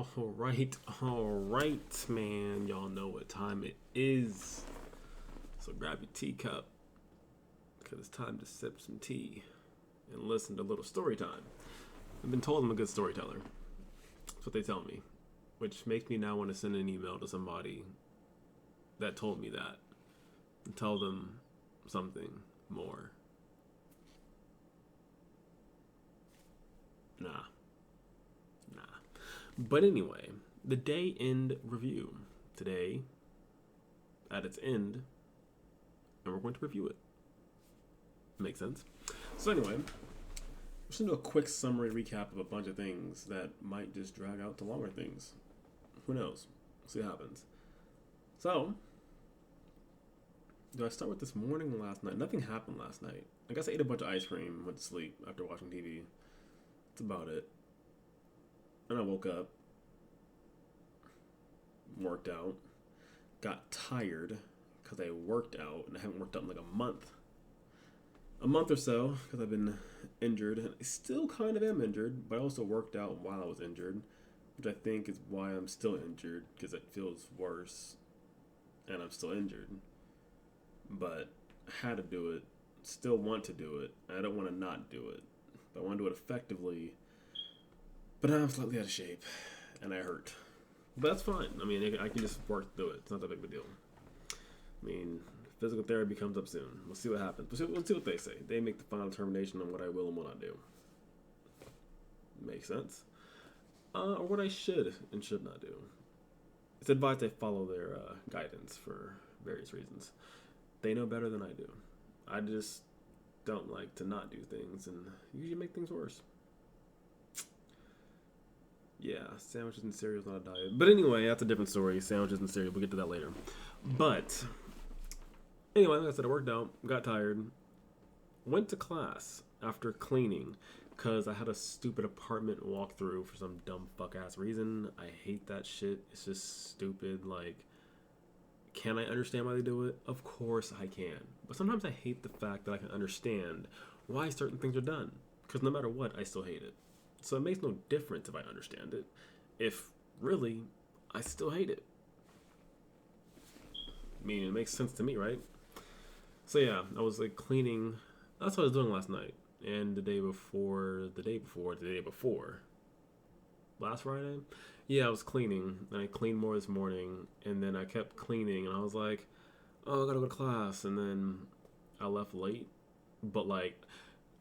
All right, man. Y'all know what time it is. So grab your teacup, because it's time to sip some tea and listen to a little story time. I've been told I'm a good storyteller. That's what they tell me, which makes me now want to send an email to somebody that told me that and tell them something more. Nah. But anyway, the day end review. Today, at its end, and we're going to review it. Makes sense? So anyway, just gonna do a quick summary recap of a bunch of things that might just drag out to longer things. Who knows? See what happens. So, do I start with this morning or last night? Nothing happened last night. I guess I ate a bunch of ice cream, went to sleep after watching TV. That's about it. And I woke up, worked out, got tired because I worked out, and I haven't worked out in like a month. A month or so, because I've been injured. And I still kind of am injured, but I also worked out while I was injured, which I think is why I'm still injured, because it feels worse, and I'm still injured. But I had to do it, still want to do it, I don't want to not do it. But I want to do it effectively. But I'm slightly out of shape, and I hurt. But that's fine. I mean, I can just work through it. It's not that big of a deal. I mean, physical therapy comes up soon. We'll see what happens. We'll see what they say. They make the final determination on what I will and what I do. Makes sense? Or what I should and should not do. It's advised I follow their guidance for various reasons. They know better than I do. I just don't like to not do things and usually make things worse. Yeah, sandwiches and cereal is not a diet. But anyway, that's a different story. Sandwiches and cereal, we'll get to that later. But anyway, like I said, I worked out, got tired, went to class after cleaning because I had a stupid apartment walkthrough for some dumb fuck-ass reason. I hate that shit. It's just stupid. Like, can I understand why they do it? Of course I can. But sometimes I hate the fact that I can understand why certain things are done. Because no matter what, I still hate it. So it makes no difference if I understand it. If, really, I still hate it. I mean, it makes sense to me, right? So yeah, I was like cleaning. That's what I was doing last night. And the day before. Last Friday? Yeah, I was cleaning. And I cleaned more this morning. And then I kept cleaning. And I was like, oh, I gotta go to class. And then I left late. But like,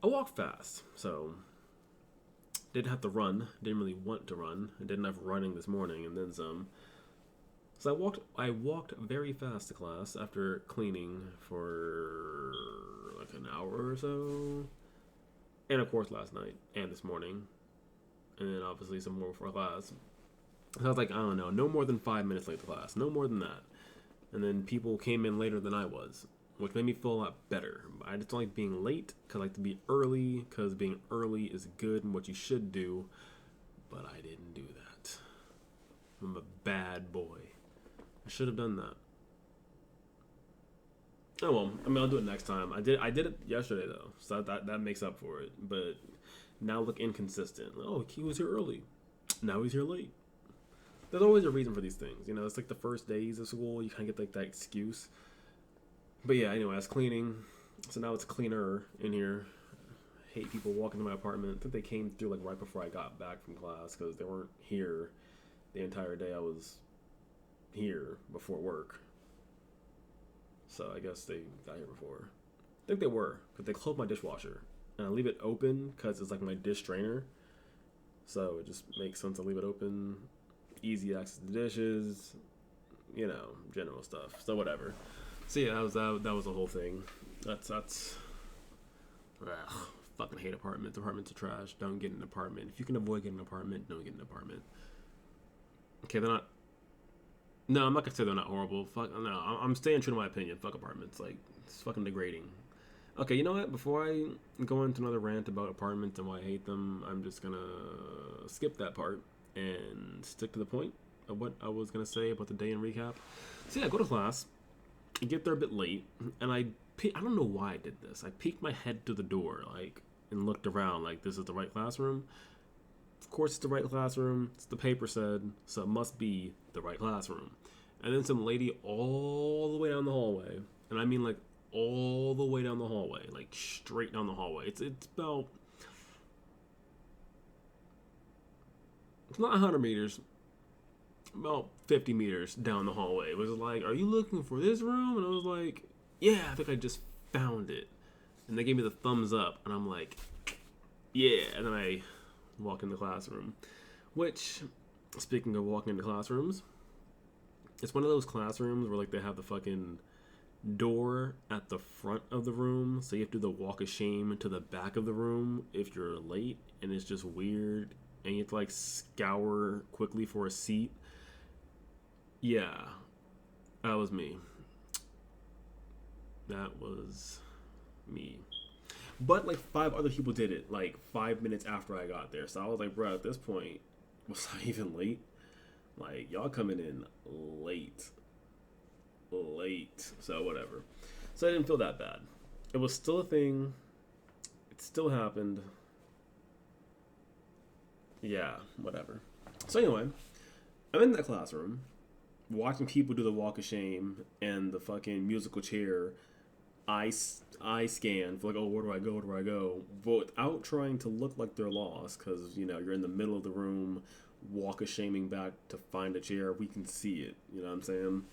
I walk fast. So didn't have to run. Didn't really want to run. I did enough running this morning and then some. So I walked very fast to class after cleaning for like an hour or so. And of course last night and this morning. And then obviously some more before class. So I was like, I don't know, no more than 5 minutes late to class. No more than that. And then people came in later than I was, which made me feel a lot better. I just don't like being late, because I like to be early, because being early is good and what you should do, but I didn't do that. I'm a bad boy. I should have done that. Oh well, I mean, I'll do it next time. I did it yesterday, though, so that makes up for it, but now look inconsistent. Oh, he was here early. Now he's here late. There's always a reason for these things, you know. It's like the first days of school, you kind of get like that excuse. But yeah, anyway, I was cleaning, so now it's cleaner in here. I hate people walking to my apartment. I think they came through like right before I got back from class because they weren't here the entire day I was here before work. So I guess they got here before. I think they were, because they closed my dishwasher. And I leave it open because it's like my dish drainer. So it just makes sense to leave it open. Easy access to dishes, you know, general stuff. So whatever. So yeah, that was the whole thing. That's ugh, fucking hate apartments. Apartments are trash. Don't get an apartment. If you can avoid getting an apartment, don't get an apartment. Okay, they're not. No, I'm not gonna say they're not horrible. Fuck no, I'm staying true to my opinion. Fuck apartments. Like, it's fucking degrading. Okay, you know what? Before I go into another rant about apartments and why I hate them, I'm just gonna skip that part and stick to the point of what I was gonna say about the day in recap. So yeah, go to class. Get there a bit late, and I don't know why I did this. I peeked my head through the door, like, and looked around, like, this is the right classroom. Of course, it's the right classroom. It's the paper said, so it must be the right classroom. And then some lady all the way down the hallway, and I mean like all the way down the hallway, like straight down the hallway. It's about, it's not 100 meters, about 50 meters down the hallway. It was like, "Are you looking for this room?" And I was like, "Yeah, I think I just found it." And they gave me the thumbs up, and I'm like, "Yeah." And then I walk in the classroom, which, speaking of walking into classrooms, it's one of those classrooms where like they have the fucking door at the front of the room, so you have to do the walk of shame to the back of the room if you're late, and it's just weird, and you have to like scour quickly for a seat. Yeah, that was me. That was me. But like 5 other people did it like 5 minutes after I got there. So I was like, bro, at this point, was I even late? Like, y'all coming in late. Late. So whatever. So I didn't feel that bad. It was still a thing. It still happened. Yeah, whatever. So anyway, I'm in that classroom watching people do the walk of shame and the fucking musical chair eye scan for like, oh, where do I go? Where do I go? But without trying to look like they're lost, because you know you're in the middle of the room, walk of shaming back to find a chair. We can see it. You know what I'm saying?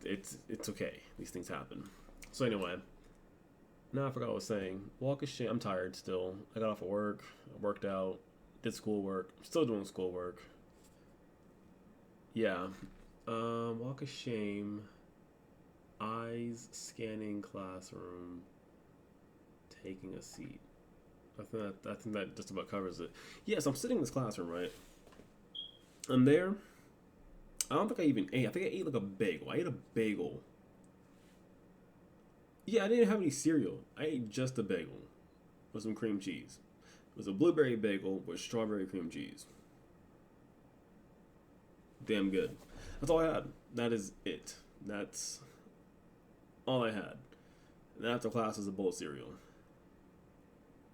It's okay. These things happen. So anyway, now I forgot what I was saying. Walk of shame. I'm tired still. I got off of work. I worked out. Did schoolwork. Still doing schoolwork. Yeah. Walk of shame. Eyes scanning classroom. Taking a seat. I think that just about covers it. Yes, I'm sitting in this classroom, right? I'm there. I don't think I even ate. I think I ate like a bagel. I ate a bagel. Yeah, I didn't have any cereal. I ate just a bagel with some cream cheese. It was a blueberry bagel with strawberry cream cheese. Damn good. That's all I had. That is it. That's all I had. And after class was a bowl of cereal.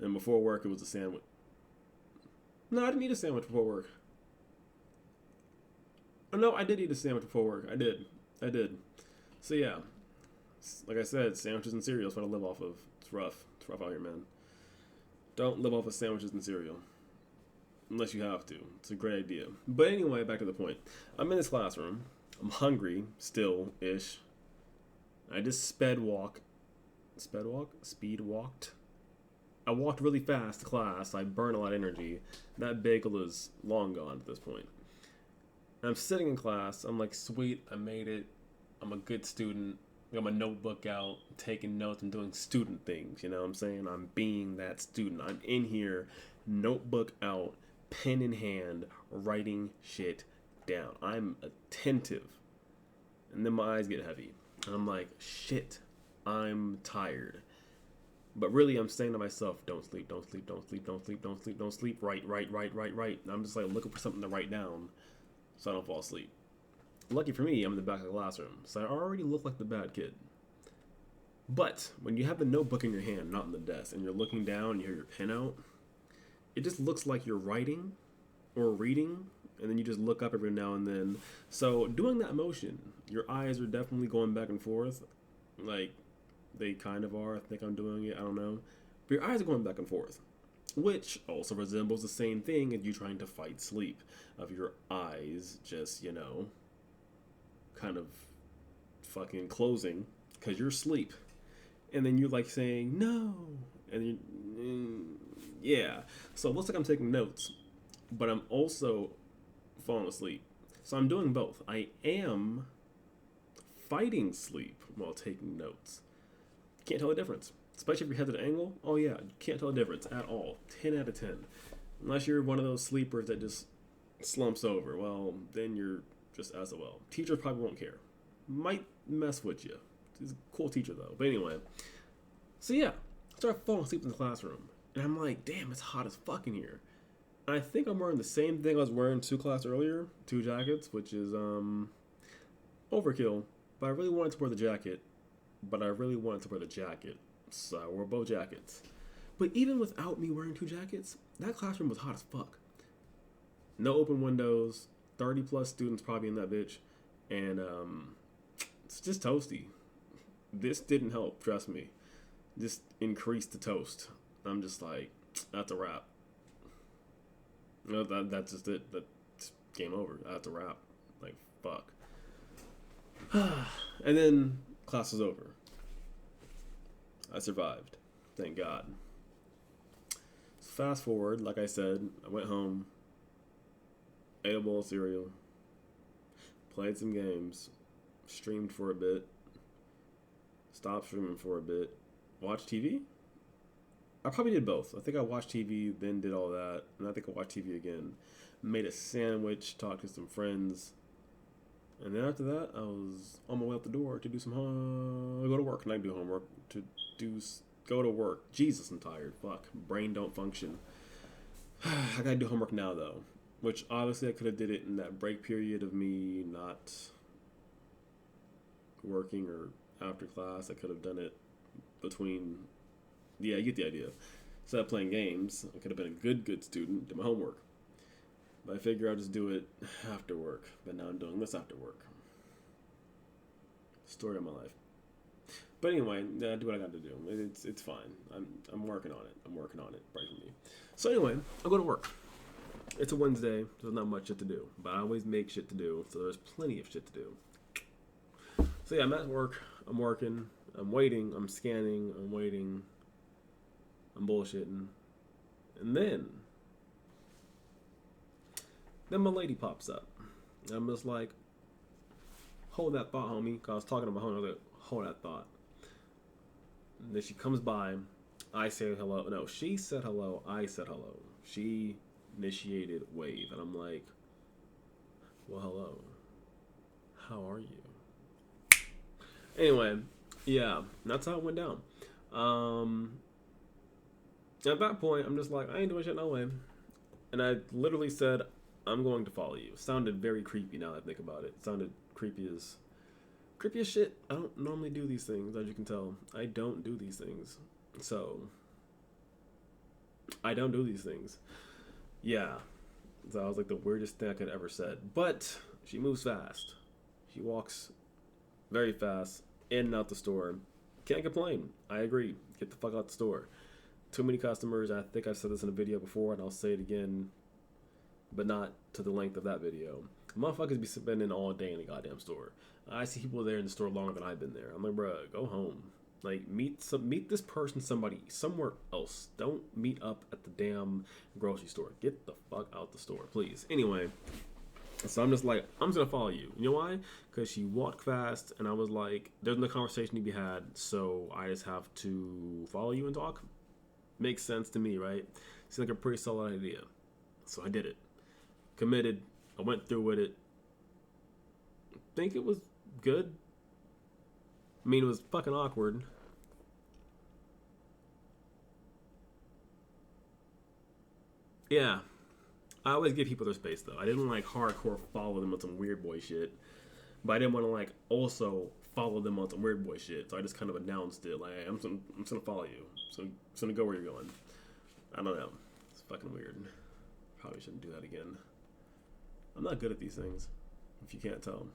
And before work, it was a sandwich. No, I didn't eat a sandwich before work. Oh, no, I did eat a sandwich before work. I did. So yeah, like I said, sandwiches and cereal is what I live off of. It's rough. It's rough out here, man. Don't live off of sandwiches and cereal. Unless you have to. It's a great idea. But anyway, back to the point. I'm in this classroom. I'm hungry, still-ish. I just speed walked. I walked really fast to class. I burned a lot of energy. That bagel is long gone at this point. And I'm sitting in class. I'm like, sweet, I made it. I'm a good student. I got my notebook out, taking notes and doing student things. You know what I'm saying? I'm being that student. I'm in here, notebook out, pen in hand, writing shit down. I'm attentive. And then my eyes get heavy. And I'm like, shit, I'm tired. But really, I'm saying to myself, don't sleep, don't sleep, don't sleep, don't sleep, don't sleep, don't sleep. Write. And I'm just like looking for something to write down so I don't fall asleep. Lucky for me, I'm in the back of the classroom, so I already look like the bad kid. But when you have the notebook in your hand, not in the desk, and you're looking down and you hear your pen out, it just looks like you're writing or reading, and then you just look up every now and then. So doing that motion, your eyes are definitely going back and forth. Like, they kind of are. I think I'm doing it. I don't know. But your eyes are going back and forth, which also resembles the same thing as you trying to fight sleep, of your eyes just, you know, kind of fucking closing because you're asleep. And then you're like saying, no. And yeah. So it looks like I'm taking notes, but I'm also falling asleep. So I'm doing both. I am fighting sleep while taking notes. Can't tell the difference. Especially if your head's at an angle. Oh yeah, you can't tell the difference at all. 10 out of 10. Unless you're one of those sleepers that just slumps over. Well, then you're just SOL. Teachers probably won't care. Might mess with you. He's a cool teacher though. But anyway. So yeah, I started falling asleep in the classroom. And I'm like, damn, it's hot as fuck in here. And I think I'm wearing the same thing I was wearing to class earlier. 2 jackets, which is overkill. But I really wanted to wear the jacket. So I wore both jackets. But even without me wearing 2 jackets, that classroom was hot as fuck. No open windows. 30 plus students probably in that bitch, and it's just toasty. This didn't help. Trust me. Just increased the toast. I'm just like, that's a wrap. No, that's just it. That's game over. That's a wrap. Like, fuck. And then class was over. I survived. Thank God. So fast forward, like I said, I went home, ate a bowl of cereal, played some games, streamed for a bit, stopped streaming for a bit, watched TV. I probably did both. I think I watched TV, then did all that, and I think I watched TV again. Made a sandwich, talked to some friends, and then after that, I was on my way out the door to do some go to work. And I do homework go to work. Jesus, I'm tired. Fuck, brain don't function. I gotta do homework now though, which obviously I could have did it in that break period of me not working or after class. I could have done it between. Yeah, you get the idea. Instead of playing games, I could have been a good student, did my homework. But I figure I'll just do it after work. But now I'm doing this after work. Story of my life. But anyway, I do what I got to do. It's fine. I'm working on it. Pray for me. So anyway, I'll go to work. It's a Wednesday. There's not much shit to do. But I always make shit to do. So there's plenty of shit to do. So yeah, I'm at work. I'm working. I'm waiting. I'm scanning. I'm waiting. I'm bullshitting. And then my lady pops up. And I'm just like, hold that thought, homie. Because I was talking to my homie. I was like, hold that thought. And then she comes by. I say hello. No, she said hello. I said hello. She initiated wave. And I'm like, well, hello. How are you? Anyway, yeah. That's how it went down. At that point, I'm just like, I ain't doing shit no way. And I literally said, I'm going to follow you. Sounded very creepy now that I think about it. Sounded creepy as shit. I don't normally do these things, as you can tell. I don't do these things. So, I don't do these things. Yeah. So that was like the weirdest thing I could ever said. But she moves fast. She walks very fast in and out the store. Can't complain. I agree. Get the fuck out the store. Too many customers. I think I've said this in a video before, and I'll say it again, but not to the length of that video. Motherfuckers be spending all day in the goddamn store. I see people there in the store longer than I've been there. I'm like, bruh, go home. Like, meet this person somewhere else. Don't meet up at the damn grocery store. Get the fuck out the store, please. Anyway, so I'm just like, I'm just gonna follow you. You know why? Because she walked fast, and I was like, there's no conversation to be had, so I just have to follow you and talk. Makes sense to me, right? Seems like a pretty solid idea. So I did it. Committed. I went through with it. Think it was good. I mean, it was fucking awkward. Yeah. I always give people their space, though. I didn't like hardcore follow them on some weird boy shit. But I didn't want to like also follow them on some weird boy shit. So I just kind of announced it. Like, hey, I'm just gonna follow you. So I'm just gonna go where you're going. I don't know. It's fucking weird. Probably shouldn't do that again. I'm not good at these things, if you can't tell.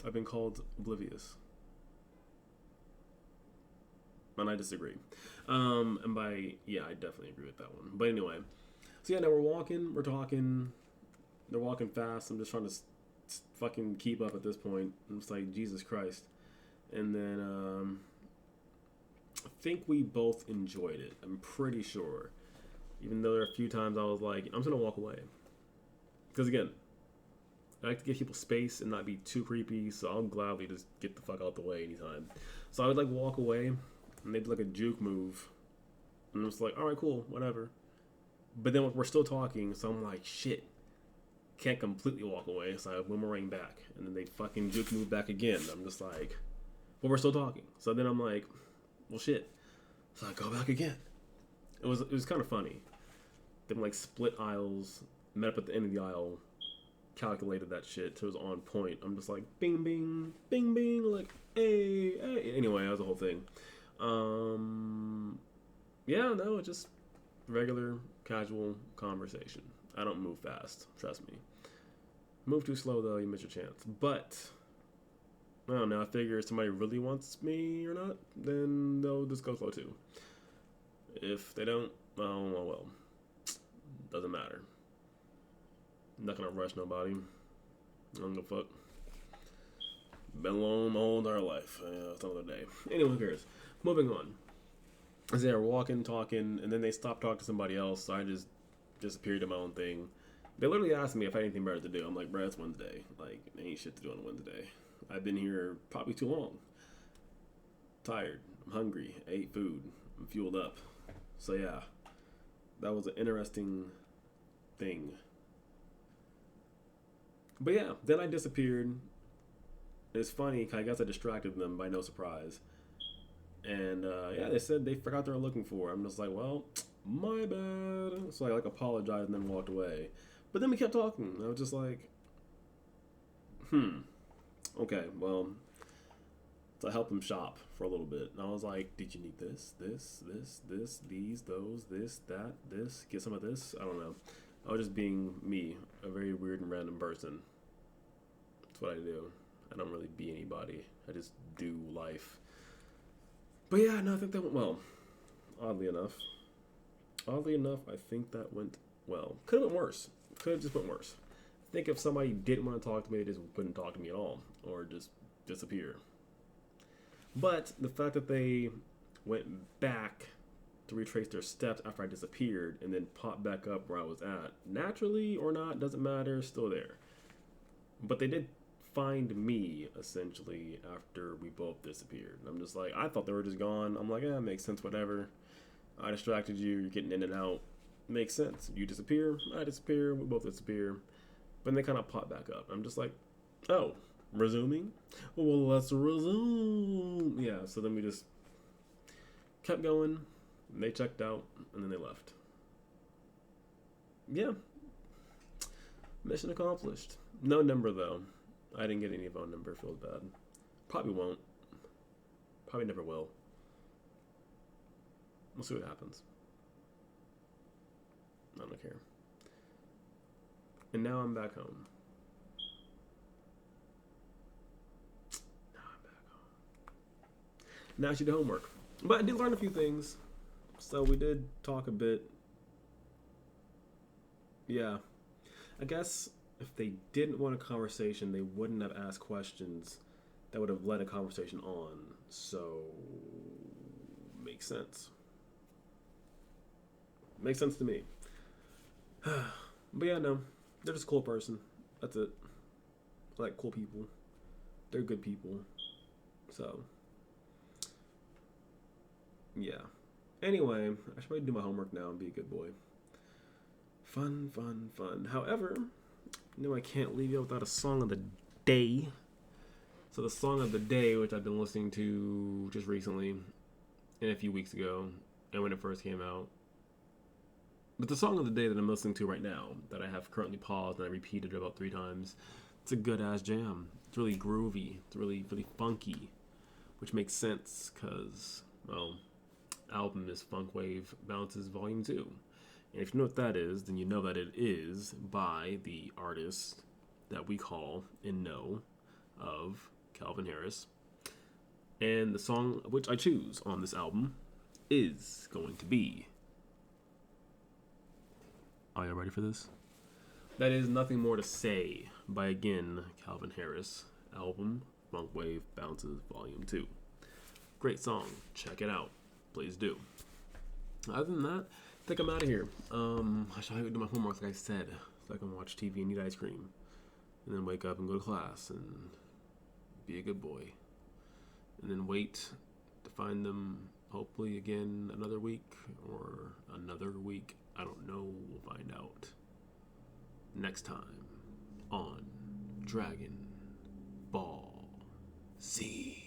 I've been called oblivious. And I disagree. And yeah, I definitely agree with that one. But anyway. So yeah, now we're talking. They're walking fast. I'm just trying to fucking keep up at this point. I'm just like, Jesus Christ. And then, I think we both enjoyed it. I'm pretty sure. Even though there are a few times I was like, I'm just going to walk away. Because again, I like to give people space and not be too creepy, so I'll gladly just get the fuck out the way anytime. So I would like walk away, and they'd do like a juke move. And I'm just like, alright, cool, whatever. But then we're still talking, so I'm like, shit. Can't completely walk away, so I boomerang back. And then they fucking juke move back again. I'm just like, but we're still talking. So then I'm like, well, shit. So I go back again. It was kind of funny. Then like split aisles, met up at the end of the aisle, calculated that shit so it was on point. I'm just like, bing, bing, bing, bing, like, hey, hey. Anyway, that was the whole thing. Yeah, no, just regular, casual conversation. I don't move fast. Trust me. Move too slow though, you miss your chance. But I don't know. I figure if somebody really wants me or not, then they'll just go slow too. If they don't, oh well. Doesn't matter. I'm not gonna rush nobody. I don't give a fuck. Been alone my whole entire life. It's another day. Anyway, who cares? Moving on. As they were walking, talking, and then they stopped talking to somebody else, so I just disappeared to my own thing. They literally asked me if I had anything better to do. I'm like, bruh, it's Wednesday. Like, there ain't shit to do on a Wednesday. I've been here probably too long. Tired. I'm hungry. I ate food. I'm fueled up. So yeah, that was an interesting thing. But yeah, then I disappeared. It's funny, cause I guess I distracted them by no surprise. And yeah, they said they forgot they were looking for. I'm just like, well, my bad. So I like apologized and then walked away. But then we kept talking. I was just like, okay, well, so I helped them shop for a little bit. And I was like, did you need this, these, those, this, that, this? Get some of this? I don't know. I was just being me, a very weird and random person. That's what I do. I don't really be anybody. I just do life. But yeah, no, I think that went well. Oddly enough, I think that went well. Could have went worse. Could have just went worse. I think if somebody didn't want to talk to me, they just wouldn't talk to me at all, or just disappear. But the fact that they went back to retrace their steps after I disappeared and then popped back up where I was at, naturally or not, doesn't matter, still there. But they did find me, essentially, after we both disappeared. I'm just like, I thought they were just gone. I'm like, yeah, makes sense, whatever. I distracted you, you're getting in and out. Makes sense. You disappear, I disappear, we both disappear. But then they kind of pop back up. I'm just like, oh, resuming? Well, let's resume. Yeah, so then we just kept going. And they checked out, and then they left. Yeah. Mission accomplished. No number, though. I didn't get any phone number. Feels bad. Probably won't. Probably never will. We'll see what happens. I don't care. And now I'm back home. Now I should do homework. But I did learn a few things. So we did talk a bit. Yeah. I guess if they didn't want a conversation, they wouldn't have asked questions that would have led a conversation on. So, makes sense. Makes sense to me. But yeah, no. They're just a cool person. That's it. I like cool people. They're good people. So, yeah. Anyway, I should probably do my homework now and be a good boy. Fun, fun, fun. However, I can't leave you without a song of the day. So the song of the day, which I've been listening to just recently, and a few weeks ago, and when it first came out. But the song of the day that I'm listening to right now, that I have currently paused and I repeated about 3 times, it's a good-ass jam. It's really groovy. It's really, really funky, which makes sense because, well, album is Funk Wave Bounces Volume 2. And if you know what that is, then you know that it is by the artist that we call and know of, Calvin Harris. And the song which I choose on this album is going to be... Are you ready for this? That is Nothing More to Say by, again, Calvin Harris. Album, Funk Wave Bounces Volume 2. Great song. Check it out. Please do. Other than that, I think I'm out of here. I should do my homework like I said, so I can watch TV and eat ice cream. And then wake up and go to class and be a good boy. And then wait to find them hopefully again another week or another week. I don't know. We'll find out next time on Dragon Ball Z.